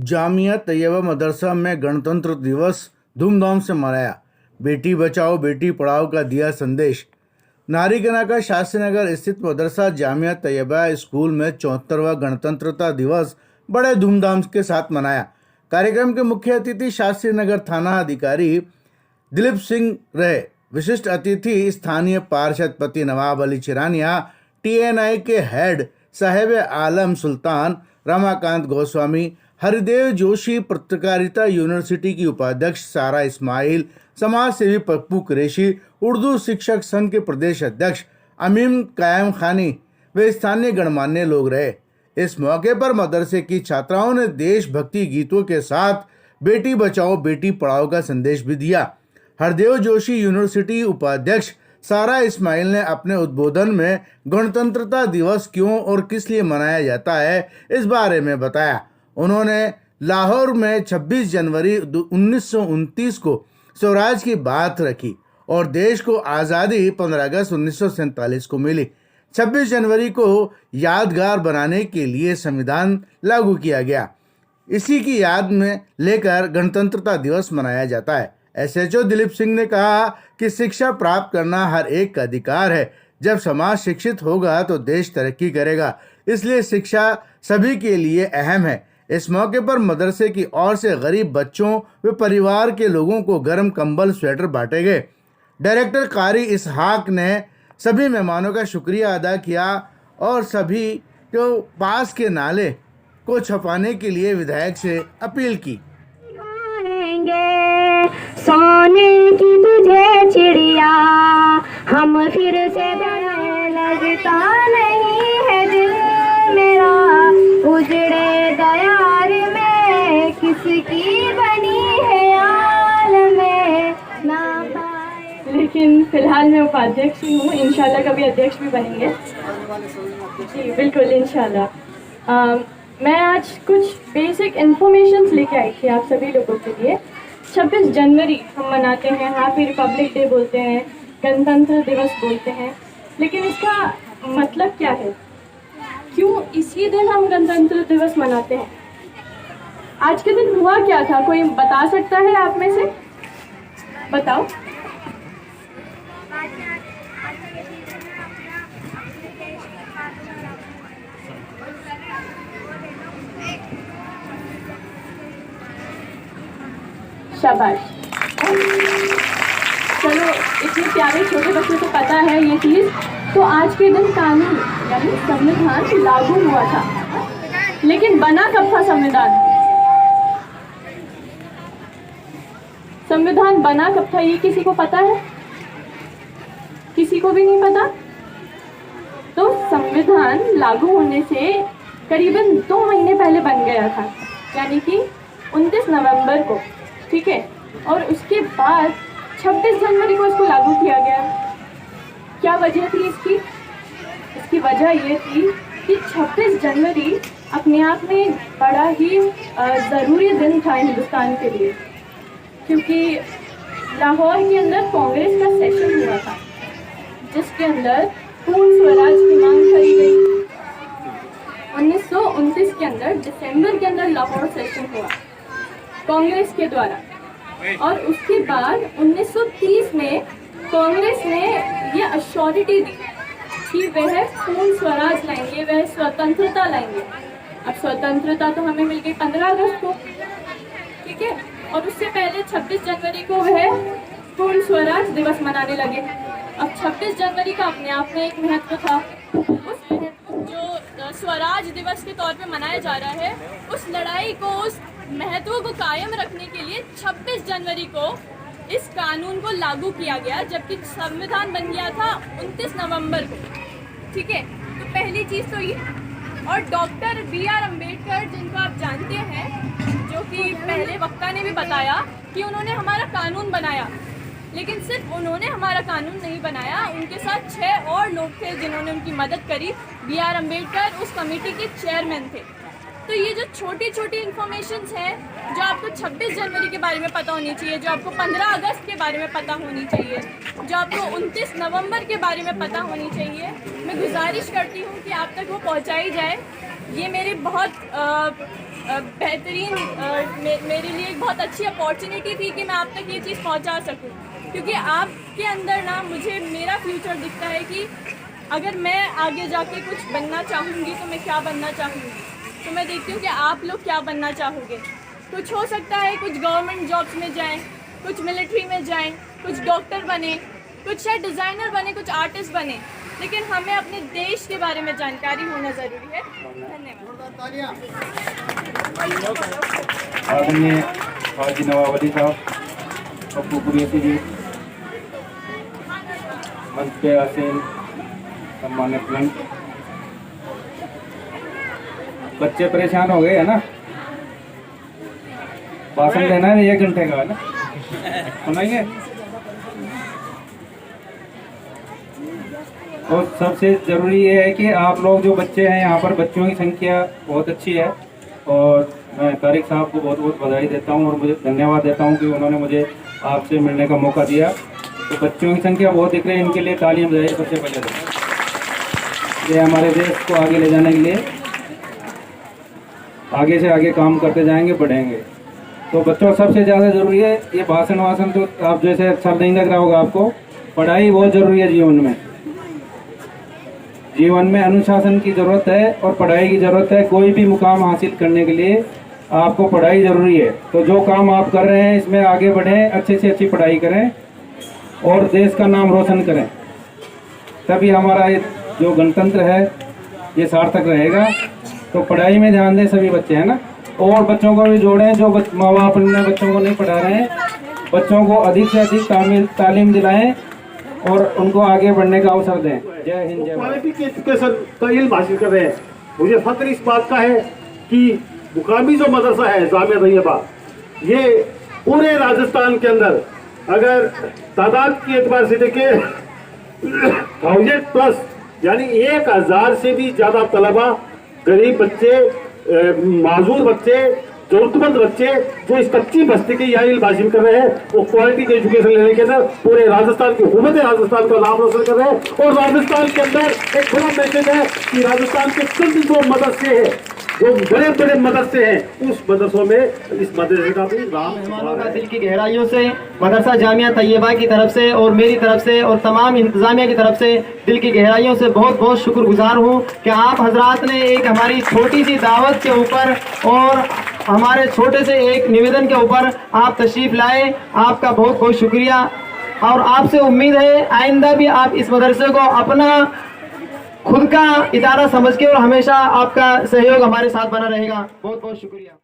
जामिया तैयबा मदरसा में गणतंत्र दिवस धूमधाम से मनाया। बेटी बचाओ बेटी पढ़ाओ का दिया संदेश। नारीगना का शास्त्रीनगर स्थित मदरसा जामिया तैयबा स्कूल में 74वां गणतंत्रता दिवस बड़े धूमधाम के साथ मनाया। कार्यक्रम के मुख्य अतिथि शास्त्रीनगर थाना अधिकारी दिलीप सिंह रहे। विशिष्ट अतिथि स्थानीय पार्षद पति नवाब अली चिरानिया, टीएनआई के हेड साहेब आलम सुल्तान, रमाकांत गोस्वामी, हरिदेव जोशी, पत्रकारिता यूनिवर्सिटी की उपाध्यक्ष सारा इस्माइल, समाज सेवी पप्पू कुरैशी, उर्दू शिक्षक संघ के प्रदेश अध्यक्ष अमीम कायम खानी वे स्थानीय गणमान्य लोग रहे। इस मौके पर मदरसे की छात्राओं ने देशभक्ति गीतों के साथ बेटी बचाओ बेटी पढ़ाओ का संदेश भी दिया। हरदेव जोशी यूनिवर्सिटी उपाध्यक्ष सारा इस्माइल ने अपने उद्बोधन में गणतंत्रता दिवस क्यों और किस लिए मनाया जाता है इस बारे में बताया। उन्होंने लाहौर में 26 जनवरी 1929 को स्वराज की बात रखी और देश को आज़ादी 15 अगस्त 1947 को मिली। 26 जनवरी को यादगार बनाने के लिए संविधान लागू किया गया। इसी की याद में लेकर गणतंत्रता दिवस मनाया जाता है। एसएचओ दिलीप सिंह ने कहा कि शिक्षा प्राप्त करना हर एक का अधिकार है। जब समाज शिक्षित होगा तो देश तरक्की करेगा, इसलिए शिक्षा सभी के लिए अहम है। इस मौके पर मदरसे की ओर से गरीब बच्चों व परिवार के लोगों को गर्म कंबल स्वेटर बांटे गए। डायरेक्टर कारी इसहाक ने सभी मेहमानों का शुक्रिया अदा किया और सभी को पास के नाले को छपाने के लिए विधायक से अपील की। सोने की तुझे चिड़िया हम फिर से बनाने लगता नहीं है दिल मेरा उजड़े दयार में किसकी बनी है आलम ना पाए। लेकिन फिलहाल मैं उपाध्यक्ष ही हूँ, इंशाल्लाह कभी अध्यक्ष भी बनेंगे। जी बिल्कुल इंशाल्लाह। मैं आज कुछ बेसिक इन्फॉर्मेशंस लेके आई थी आप सभी लोगों के लिए। 26 जनवरी हम मनाते हैं, हैप्पी रिपब्लिक डे बोलते हैं, गणतंत्र दिवस बोलते हैं, लेकिन इसका मतलब क्या है? क्यों इसी दिन हम गणतंत्र दिवस मनाते हैं? आज के दिन हुआ क्या था, कोई बता सकता है आप में से? बताओ। शाबाश। चलो इतने प्यारे छोटे बच्चों को पता है ये चीज़। तो आज के दिन कानून यानी संविधान लागू हुआ था, लेकिन बना कब था संविधान? संविधान बना कब था ये किसी को पता है? किसी को भी नहीं पता? तो संविधान लागू होने से करीबन 2 महीने पहले बन गया था, यानी कि 29 नवंबर को, ठीक है। और उसके बाद 26 जनवरी को इसको लागू किया गया। क्या वजह थी इसकी? इसकी वजह ये थी कि 26 जनवरी अपने आप में बड़ा ही ज़रूरी दिन था हिंदुस्तान के लिए, क्योंकि लाहौर के अंदर कांग्रेस का सेशन हुआ था जिसके अंदर पूर्ण स्वराज की मांग करी गई। 1929 के अंदर दिसंबर के अंदर लाहौर सेशन हुआ कांग्रेस के द्वारा, और उसके बाद 1930 में कांग्रेस ने ये अश्योरिटी दी कि वह पूर्ण स्वराज लाएंगे, वह स्वतंत्रता लाएंगे। अब स्वतंत्रता तो हमें मिल गई 15 अगस्त को, ठीक है, और उससे पहले 26 जनवरी को वह पूर्ण स्वराज दिवस मनाने लगे। अब 26 जनवरी का अपने आप में एक महत्व था। उस जो स्वराज दिवस के तौर पे मनाया जा रहा है, उस लड़ाई को, उस महत्व को कायम रखने के लिए 26 जनवरी को इस कानून को लागू किया गया, जबकि संविधान बन गया था 29 नवंबर को, ठीक है। तो पहली चीज़ तो ये। और डॉक्टर BR अम्बेडकर, जिनको आप जानते हैं, जो कि पहले वक्ता ने भी बताया कि उन्होंने हमारा कानून बनाया, लेकिन सिर्फ उन्होंने हमारा कानून नहीं बनाया, उनके साथ 6 और लोग थे जिन्होंने उनकी मदद करी। BR अम्बेडकर उस कमेटी के चेयरमैन थे। तो ये जो छोटी छोटी इन्फॉर्मेशंस हैं जो आपको 26 जनवरी के बारे में पता होनी चाहिए, जो आपको 15 अगस्त के बारे में पता होनी चाहिए, जो आपको 29 नवंबर के बारे में पता होनी चाहिए, मैं गुजारिश करती हूँ कि आप तक वो पहुँचाई जाए। ये मेरी बहुत बेहतरीन मेरे लिए एक बहुत अच्छी अपॉर्चुनिटी थी कि मैं आप तक ये चीज़ पहुंचा सकूं, क्योंकि आपके अंदर ना मुझे मेरा फ्यूचर दिखता है कि अगर मैं आगे जाके कुछ बनना चाहूँगी तो मैं क्या बनना चाहूँगी। तो मैं देखती हूँ कि आप लोग क्या बनना चाहोगे। कुछ हो सकता है कुछ गवर्नमेंट जॉब्स में जाएं, कुछ मिलिट्री में जाएं, कुछ डॉक्टर बने, कुछ शायद डिज़ाइनर बने, कुछ आर्टिस्ट बने, लेकिन हमें अपने देश के बारे में जानकारी होना ज़रूरी है। धन्यवाद। आदरणीय हाजी नवाब अली साहब, पप्पू कुरैशी जी, मंच पे आसीन सम्मानित मंच, बच्चे परेशान हो गए है ना, भाषण देना है 1 घंटे का है ना, सुनाइए। और सबसे ज़रूरी ये है कि आप लोग जो बच्चे हैं यहाँ पर, बच्चों की संख्या बहुत अच्छी है और मैं तारिक साहब को बहुत बहुत बधाई देता हूँ और मुझे धन्यवाद देता हूँ कि उन्होंने मुझे आपसे मिलने का मौका दिया। तो बच्चों की संख्या बहुत दिख रही है, इनके लिए तालियां बजाइए सबसे पहले। ये हमारे देश को आगे ले जाने के लिए आगे से आगे काम करते जाएंगे, बढ़ेंगे। तो बच्चों सबसे ज़्यादा ज़रूरी है ये भाषण वासन तो आप जैसे अच्छा नहीं लग रहा होगा आपको, पढ़ाई बहुत ज़रूरी है जीवन में। जीवन में अनुशासन की ज़रूरत है और पढ़ाई की ज़रूरत है। कोई भी मुकाम हासिल करने के लिए आपको पढ़ाई ज़रूरी है। तो जो काम आप कर रहे हैं इसमें आगे बढ़ें, अच्छे से अच्छी पढ़ाई करें और देश का नाम रोशन करें, तभी हमारा ये जो गणतंत्र है ये सार्थक रहेगा। तो पढ़ाई में ध्यान दें सभी बच्चे, है ना। और बच्चों को भी जोड़ें जो माँ बाप अपने बच्चों को नहीं पढ़ा रहे हैं, बच्चों को अधिक से अधिक तालीम दिलाएं और उनको आगे बढ़ने का अवसर दें। जय हिंद, जय भारत। क्वालिटी की एजुकेशन का इल्म हासिल कर रहे हैं। मुझे फख्र इस बात का है कि मुकामी जो मदरसा है जामिया तैयबा, ये पूरे राजस्थान के अंदर अगर तादाद के एतबार से देखें 1000+ यानी 1000 से भी ज्यादा तलबा, गरीब बच्चे, माजूर बच्चे, जरूरतमंद बच्चे जो इस कच्ची बस्ती के यहाँ इल्म हासिल कर रहे हैं, वो क्वालिटी की एजुकेशन लेने के अंदर पूरे राजस्थान की हुकूमत राजस्थान का नाम रोशन कर रहे हैं। और राजस्थान के अंदर एक बड़ा मैसेज है कि राजस्थान के चंद जो मदरसे हैं, जो बड़े बड़े मदरसे हैं, उस मदरसों में इस मदरसे का भी मेहमानों का दिल की गहराइयों से मदरसा जामिया तैयबा की तरफ से और मेरी तरफ से और तमाम इंतजामिया की तरफ से दिल की गहराइयों से बहुत बहुत शुक्रगुजार हूँ कि आप हजरात ने एक हमारी छोटी सी दावत के ऊपर और हमारे छोटे से एक निवेदन के ऊपर आप तशरीफ लाए। आपका बहुत बहुत शुक्रिया और आपसे उम्मीद है आइंदा भी आप इस मदरसे को अपना खुद का इदारा समझ के और हमेशा आपका सहयोग हमारे साथ बना रहेगा। बहुत बहुत शुक्रिया।